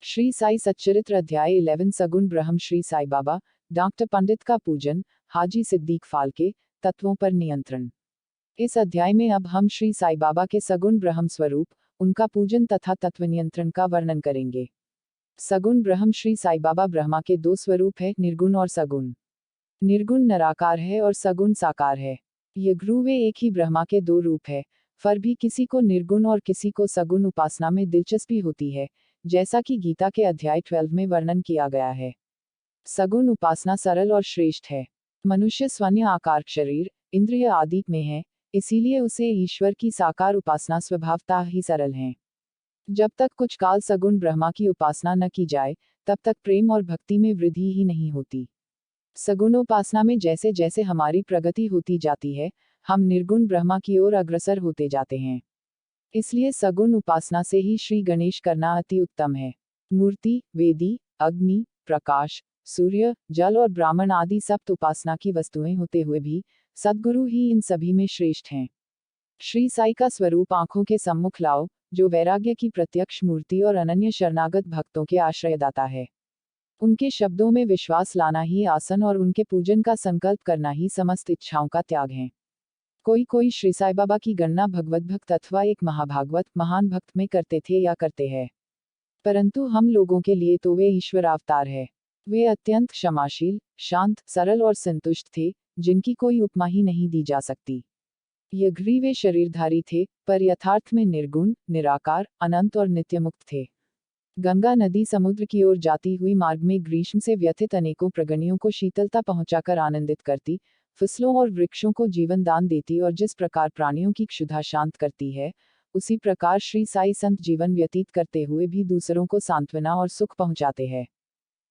श्री साई सच्चरित्र अध्याय 11 सगुण ब्रह्म श्री साई बाबा डॉक्टर पंडित का पूजन हाजी सिद्दीक फाल्के तत्वों पर नियंत्रण। इस अध्याय में अब हम श्री साई बाबा के सगुण ब्रह्म स्वरूप, उनका पूजन तथा तत्व नियंत्रण का वर्णन करेंगे। सगुण ब्रह्म श्री साई बाबा ब्रह्मा के दो स्वरूप है, निर्गुण और सगुण। निर्गुण निराकार है और सगुण साकार है। ये वे एक ही ब्रह्मा के दो रूप है, पर भी किसी को निर्गुण और किसी को सगुण उपासना में दिलचस्पी होती है, जैसा कि गीता के अध्याय 12 में वर्णन किया गया है। सगुण उपासना सरल और श्रेष्ठ है। मनुष्य स्वन्य आकार शरीर, इंद्रिय आदि में है, इसीलिए उसे ईश्वर की साकार उपासना स्वभावतः ही सरल है। जब तक कुछ काल सगुण ब्रह्मा की उपासना न की जाए, तब तक प्रेम और भक्ति में वृद्धि ही नहीं होती। सगुणोपासना में जैसे जैसे हमारी प्रगति होती जाती है, हम निर्गुण ब्रह्मा की ओर अग्रसर होते जाते हैं। इसलिए सगुण उपासना से ही श्री गणेश करना अति उत्तम है। मूर्ति, वेदी, अग्नि, प्रकाश, सूर्य, जल और ब्राह्मण आदि सप्त उपासना की वस्तुएं होते हुए भी सद्गुरु ही इन सभी में श्रेष्ठ हैं। श्री साई का स्वरूप आंखों के सम्मुख लाओ, जो वैराग्य की प्रत्यक्ष मूर्ति और अनन्य शरणागत भक्तों के आश्रयदाता है। उनके शब्दों में विश्वास लाना ही आसन और उनके पूजन का संकल्प करना ही समस्त इच्छाओं का त्याग है। कोई श्री साई बाबा की गणना भगवत भक्त अथवा एक महाभागवत महान भक्त में करते थे या करते हैं, परंतु हम लोगों के लिए तो वे ईश्वर अवतार है। वे अत्यंत क्षमाशील, शांत, सरल और संतुष्ट थे, जिनकी कोई उपमा ही नहीं दी जा सकती। यज्ञ वे शरीरधारी थे, पर यथार्थ में निर्गुण, निराकार, अनंत और नित्यमुक्त थे। गंगा नदी समुद्र की ओर जाती हुई मार्ग में ग्रीष्म से व्यथित अनेकों प्रगणियों को शीतलता पहुंचाकर आनंदित करती, फसलों और वृक्षों को जीवन दान देती और जिस प्रकार प्राणियों की क्षुधा शांत करती है, उसी प्रकार श्री साई संत जीवन व्यतीत करते हुए भी दूसरों को सांत्वना और सुख पहुंचाते हैं।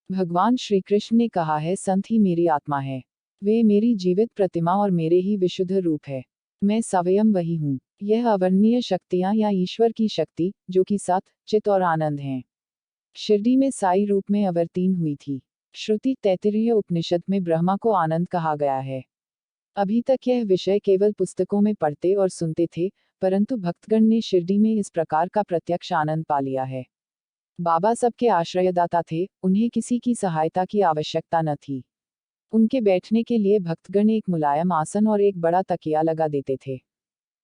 भगवान श्री कृष्ण ने कहा है, संत ही मेरी आत्मा है, वे मेरी जीवित प्रतिमा और मेरे ही विशुद्ध रूप है। मैं स्वयं वही हूँ। यह अवर्णनीय शक्तियाँ या ईश्वर की शक्ति, जो कि सत, चित और आनंद हैं, शिरडी में साई रूप में अवतीर्ण हुई थी। श्रुति तैत्तिरीय उपनिषद में ब्रह्मा को आनंद कहा गया है। अभी तक यह विषय केवल पुस्तकों में पढ़ते और सुनते थे, परंतु भक्तगण ने शिरडी में इस प्रकार का प्रत्यक्ष आनंद पा लिया है। बाबा सबके आश्रयदाता थे, उन्हें किसी की सहायता की आवश्यकता न थी। उनके बैठने के लिए भक्तगण एक मुलायम आसन और एक बड़ा तकिया लगा देते थे।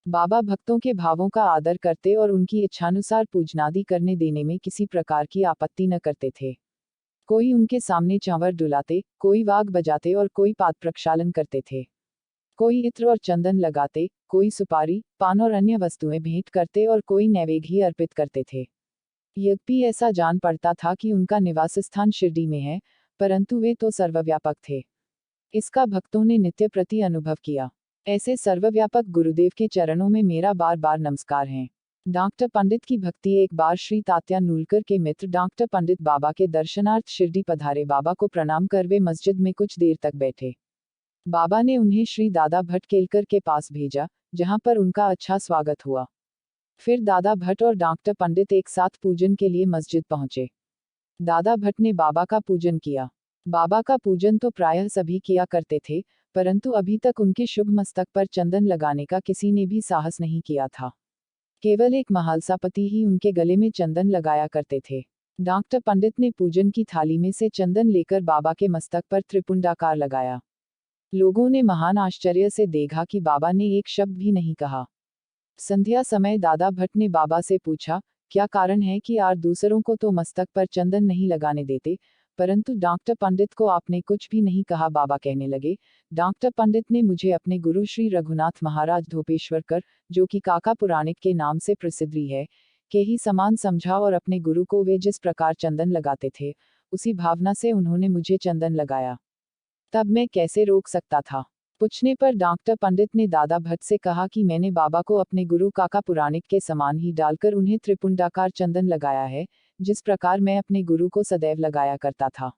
बाबा भक्तों के भावों का आदर करते और उनकी इच्छानुसार पूजनादि करने देने में किसी प्रकार की आपत्ति न करते थे। कोई उनके सामने चांवर डुलाते, कोई वाग बजाते और कोई पाद प्रक्षालन करते थे। कोई इत्र और चंदन लगाते, कोई सुपारी, पान और अन्य वस्तुएं भेंट करते और कोई नैवेद्य ही अर्पित करते थे। यद्यपि ऐसा जान पड़ता था कि उनका निवास स्थान शिरडी में है, परंतु वे तो सर्वव्यापक थे। इसका भक्तों ने नित्य प्रति अनुभव किया। ऐसे सर्वव्यापक गुरुदेव के चरणों में मेरा बार बार नमस्कार है। डॉक्टर पंडित की भक्ति। एक बार श्री तात्या नूलकर के मित्र डॉक्टर पंडित बाबा के दर्शनार्थ शिरडी पधारे। बाबा को प्रणाम कर वे मस्जिद में कुछ देर तक बैठे। बाबा ने उन्हें श्री दादा भट्ट केलकर के पास भेजा, जहां पर उनका अच्छा स्वागत हुआ। फिर दादा भट्ट और डॉक्टर पंडित एक साथ पूजन के लिए मस्जिद पहुंचे। दादा भट्ट ने बाबा का पूजन किया। बाबा का पूजन तो प्रायः सभी किया करते थे, परंतु अभी तक उनके शुभ मस्तक पर चंदन लगाने का किसी ने भी साहस नहीं किया था। केवल एक महालसापति ही उनके गले में चंदन लगाया करते थे। डॉक्टर पंडित ने पूजन की थाली में से चंदन लेकर बाबा के मस्तक पर त्रिपुंडाकार लगाया। लोगों ने महान आश्चर्य से देखा कि बाबा ने एक शब्द भी नहीं कहा। संध्या समय दादा भट्ट ने बाबा से पूछा, क्या कारण है कि आप दूसरों को तो मस्तक पर चंदन नहीं लगाने देते, परंतु डॉक्टर पंडित को आपने कुछ भी नहीं कहा। बाबा कहने लगे, डॉक्टर पंडित ने मुझे अपने गुरु श्री रघुनाथ महाराज धोपेश्वरकर, जो कि काका पुराणिक के नाम से प्रसिद्धि है, के ही समान समझा और अपने गुरु को वे जिस प्रकार चंदन लगाते थे, उसी भावना से उन्होंने मुझे चंदन लगाया। तब मैं कैसे रोक सकता था। पूछने पर डॉक्टर पंडित ने दादा भट्ट से कहा कि मैंने बाबा को अपने गुरु काका पुराणिक के समान ही डालकर उन्हें त्रिपुंडाकार चंदन लगाया है, जिस प्रकार मैं अपने गुरु को सदैव लगाया करता था।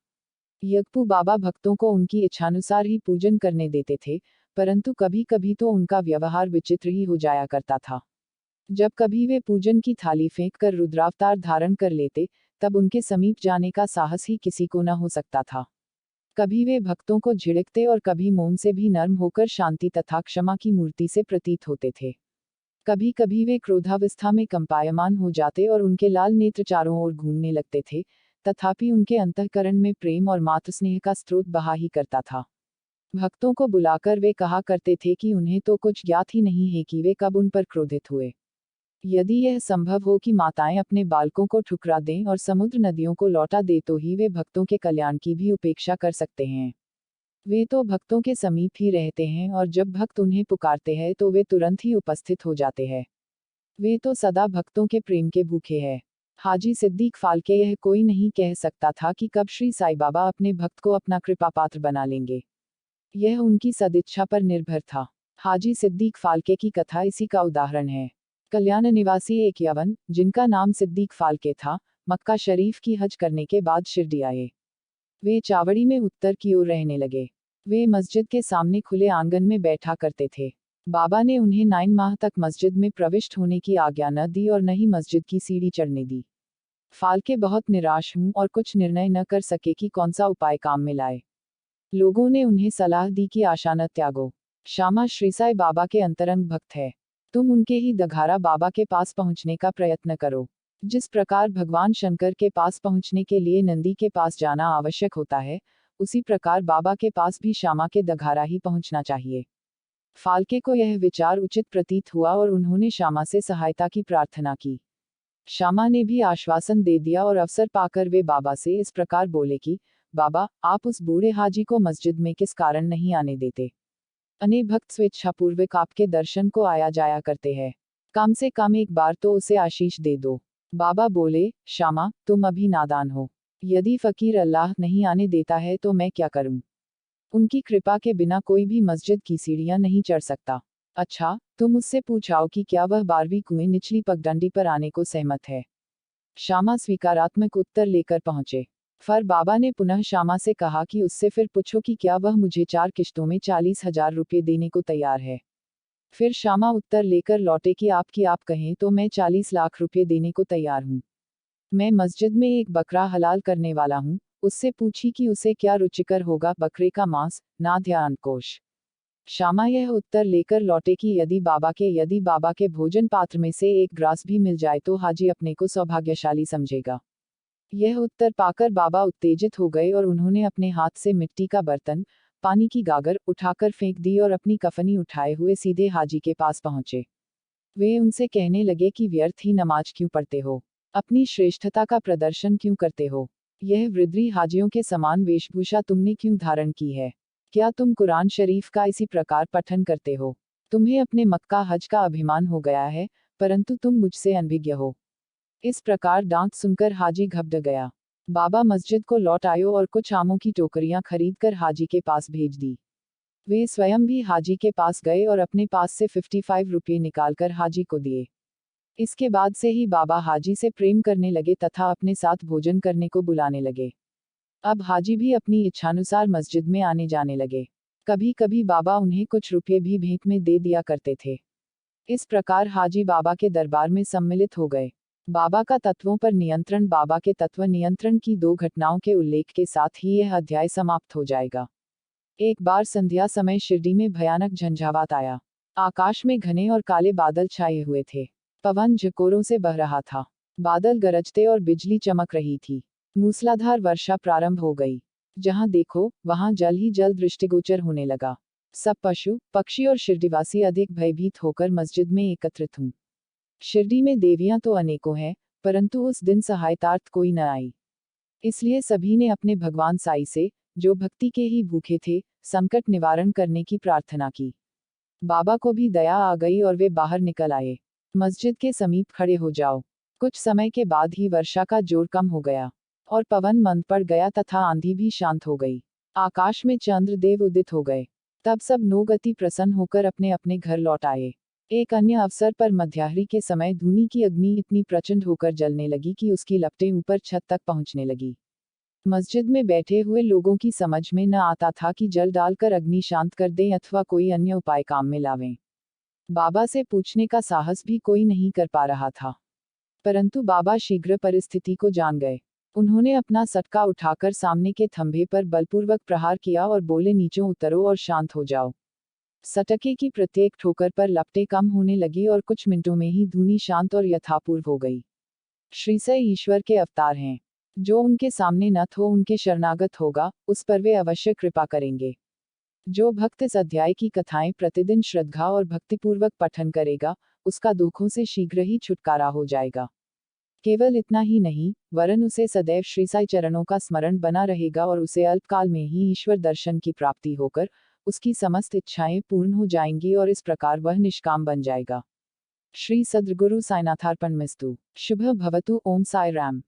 यज्ञ बाबा भक्तों को उनकी इच्छानुसार ही पूजन करने देते थे, परंतु कभी कभी तो उनका व्यवहार विचित्र ही हो जाया करता था। जब कभी वे पूजन की थाली फेंक कर रुद्रावतार धारण कर लेते, तब उनके समीप जाने का साहस ही किसी को न हो सकता था। कभी वे भक्तों को झिड़कते और कभी मोम से भी नर्म होकर शांति तथा क्षमा की मूर्ति से प्रतीत होते थे। कभी कभी वे क्रोधावस्था में कंपायमान हो जाते और उनके लाल नेत्र चारों ओर घूमने लगते थे, तथापि उनके अंतःकरण में प्रेम और मातृस्नेह का स्रोत बहा ही करता था। भक्तों को बुलाकर वे कहा करते थे कि उन्हें तो कुछ ज्ञात ही नहीं है कि वे कब उन पर क्रोधित हुए। यदि यह संभव हो कि माताएं अपने बालकों को ठुकरा दें और समुद्र नदियों को लौटा दे तो ही वे भक्तों के कल्याण की भी उपेक्षा कर सकते हैं। वे तो भक्तों के समीप ही रहते हैं और जब भक्त उन्हें पुकारते हैं तो वे तुरंत ही उपस्थित हो जाते हैं। वे तो सदा भक्तों के प्रेम के भूखे हैं। हाजी सिद्दीक फाल्के यह कोई नहीं कह सकता था कि कब श्री साईं बाबा अपने भक्त को अपना कृपा पात्र बना लेंगे। यह उनकी सदिच्छा पर निर्भर था। हाजी सिद्दीक फाल्के की कथा इसी का उदाहरण है। कल्याण निवासी एक यवन, जिनका नाम सिद्दीक फाल्के था, मक्का शरीफ की हज करने के बाद शिरडी आए। वे चावड़ी में उत्तर की ओर रहने लगे। वे मस्जिद के सामने खुले आंगन में बैठा करते थे। बाबा ने उन्हें 9 माह तक मस्जिद में प्रविष्ट होने की आज्ञा न दी और न ही मस्जिद की सीढ़ी चढ़ने दी। फाल्के बहुत निराश हूं और कुछ निर्णय न कर सके कि कौन सा उपाय काम में लाए। लोगों ने उन्हें सलाह दी कि आशा न त्यागो। श्यामा श्री साईं बाबा के अंतरंग भक्त है। तुम उनके ही दघारा बाबा के पास पहुंचने का प्रयत्न करो। जिस प्रकार भगवान शंकर के पास पहुंचने के लिए नंदी के पास जाना आवश्यक होता है, उसी प्रकार बाबा के पास भी श्यामा के दघारा ही पहुंचना चाहिए। फाल्के को यह विचार उचित प्रतीत हुआ और उन्होंने श्यामा से सहायता की प्रार्थना की। श्यामा ने भी आश्वासन दे दिया और अवसर पाकर वे बाबा से इस प्रकार बोले कि बाबा, आप उस बूढ़े हाजी को मस्जिद में किस कारण नहीं आने देते? अनेक भक्त स्वेच्छापूर्वक आपके दर्शन को आया जाया करते हैं। कम से कम एक बार तो उसे आशीष दे दो। बाबा बोले, श्यामा, तुम अभी नादान हो। यदि फकीर अल्लाह नहीं आने देता है तो मैं क्या करूं? उनकी कृपा के बिना कोई भी मस्जिद की सीढ़ियां नहीं चढ़ सकता। अच्छा, तुम उससे पूछाओ कि क्या वह 12वीं कुएं निचली पगडंडी पर आने को सहमत है। श्यामा स्वीकारात्मक उत्तर लेकर पहुंचे। फिर बाबा ने पुनः श्यामा से कहा कि उससे फिर पूछो कि क्या वह मुझे 4 किश्तों में 40,000 रुपये देने को तैयार है। फिर श्यामा उत्तर लेकर लौटे कि आप कहें तो मैं 40 लाख रुपये देने को तैयार हूँ। मैं मस्जिद में एक बकरा हलाल करने वाला हूँ। उससे पूछी कि उसे क्या रुचिकर होगा, बकरे का मांस, ना ध्यान कोश। श्यामा यह उत्तर लेकर लौटे कि यदि बाबा के भोजन पात्र में से एक ग्रास भी मिल जाए तो हाजी अपने को सौभाग्यशाली समझेगा। यह उत्तर पाकर बाबा उत्तेजित हो गए और उन्होंने अपने हाथ से मिट्टी का बर्तन, पानी की गागर उठाकर फेंक दी और अपनी कफनी उठाए हुए सीधे हाजी के पास पहुंचे। वे उनसे कहने लगे कि व्यर्थ ही नमाज क्यों पढ़ते हो? अपनी श्रेष्ठता का प्रदर्शन क्यों करते हो? यह वृद्धी हाजियों के समान वेशभूषा तुमने क्यों धारण की है? क्या तुम कुरान शरीफ का इसी प्रकार पठन करते हो? तुम्हें अपने मक्का हज का अभिमान हो गया है, परंतु तुम मुझसे अनभिज्ञ हो। इस प्रकार डांट सुनकर हाजी घबरा गया। बाबा मस्जिद को लौट आए और कुछ आमों की टोकरियां खरीदकर हाजी के पास भेज दी। वे स्वयं भी हाजी के पास गए और अपने पास से 55 रुपये निकालकर हाजी को दिए। इसके बाद से ही बाबा हाजी से प्रेम करने लगे तथा अपने साथ भोजन करने को बुलाने लगे। अब हाजी भी अपनी इच्छानुसार मस्जिद में आने जाने लगे। कभी कभी बाबा उन्हें कुछ रुपये भी भेंट में दे दिया करते थे। इस प्रकार हाजी बाबा के दरबार में सम्मिलित हो गए। बाबा का तत्वों पर नियंत्रण। बाबा के तत्व नियंत्रण की 2 घटनाओं के उल्लेख के साथ ही यह अध्याय समाप्त हो जाएगा। एक बार संध्या समय शिरडी में भयानक झंझावात आया। आकाश में घने और काले बादल छाए हुए थे। पवन झकोरों से बह रहा था। बादल गरजते और बिजली चमक रही थी। मूसलाधार वर्षा प्रारंभ हो गई। जहां देखो वहां जल ही जल दृष्टिगोचर होने लगा। सब पशु, पक्षी और शिरडीवासी अधिक भयभीत होकर मस्जिद में एकत्रित हुए। शिरडी में देवियां तो अनेकों हैं, परंतु उस दिन सहायतार्थ कोई न आई। इसलिए सभी ने अपने भगवान साईं से, जो भक्ति के ही भूखे थे, संकट निवारण करने की प्रार्थना की। बाबा को भी दया आ गई और वे बाहर निकल आए। मस्जिद के समीप खड़े हो जाओ। कुछ समय के बाद ही वर्षा का जोर कम हो गया और पवन मंद पड़ गया तथा आंधी भी शांत हो गई। आकाश में चंद्रदेव उदित हो गए। तब सब लोग अति प्रसन्न होकर अपने अपने घर लौट आए। एक अन्य अवसर पर मध्याह्न के समय धूनी की अग्नि इतनी प्रचंड होकर जलने लगी कि उसकी लपटें ऊपर छत तक पहुंचने लगी। मस्जिद में बैठे हुए लोगों की समझ में न आता था कि जल डालकर अग्नि शांत कर दें अथवा कोई अन्य उपाय काम में लावें। बाबा से पूछने का साहस भी कोई नहीं कर पा रहा था। परंतु बाबा शीघ्र परिस्थिति को जान गए। उन्होंने अपना सटका उठाकर सामने के थंभे पर बलपूर्वक प्रहार किया और बोले, नीचों उतरो और शांत हो जाओ। सटके की प्रत्येक ठोकर पर लपटें कम होने लगी और कुछ मिनटों में ही धुनी शांत और यथापूर्व हो गई। श्रीसय ईश्वर के अवतार हैं। जो उनके सामने नत हो उनके शरणागत होगा, उस पर वे अवश्य कृपा करेंगे। जो भक्त इस अध्याय की कथाएं प्रतिदिन श्रद्धा और भक्तिपूर्वक पठन करेगा, उसका दुखों से शीघ्र ही छुटकारा हो जाएगा। केवल इतना ही नहीं, वरन उसे सदैव श्री साई चरणों का स्मरण बना रहेगा और उसे अल्पकाल में ही ईश्वर दर्शन की प्राप्ति होकर उसकी समस्त इच्छाएं पूर्ण हो जाएंगी और इस प्रकार वह निष्काम बन जाएगा। श्री सद्गुरु साईनाथार्पणमस्तु। शुभ भवतु। ओम साई राम।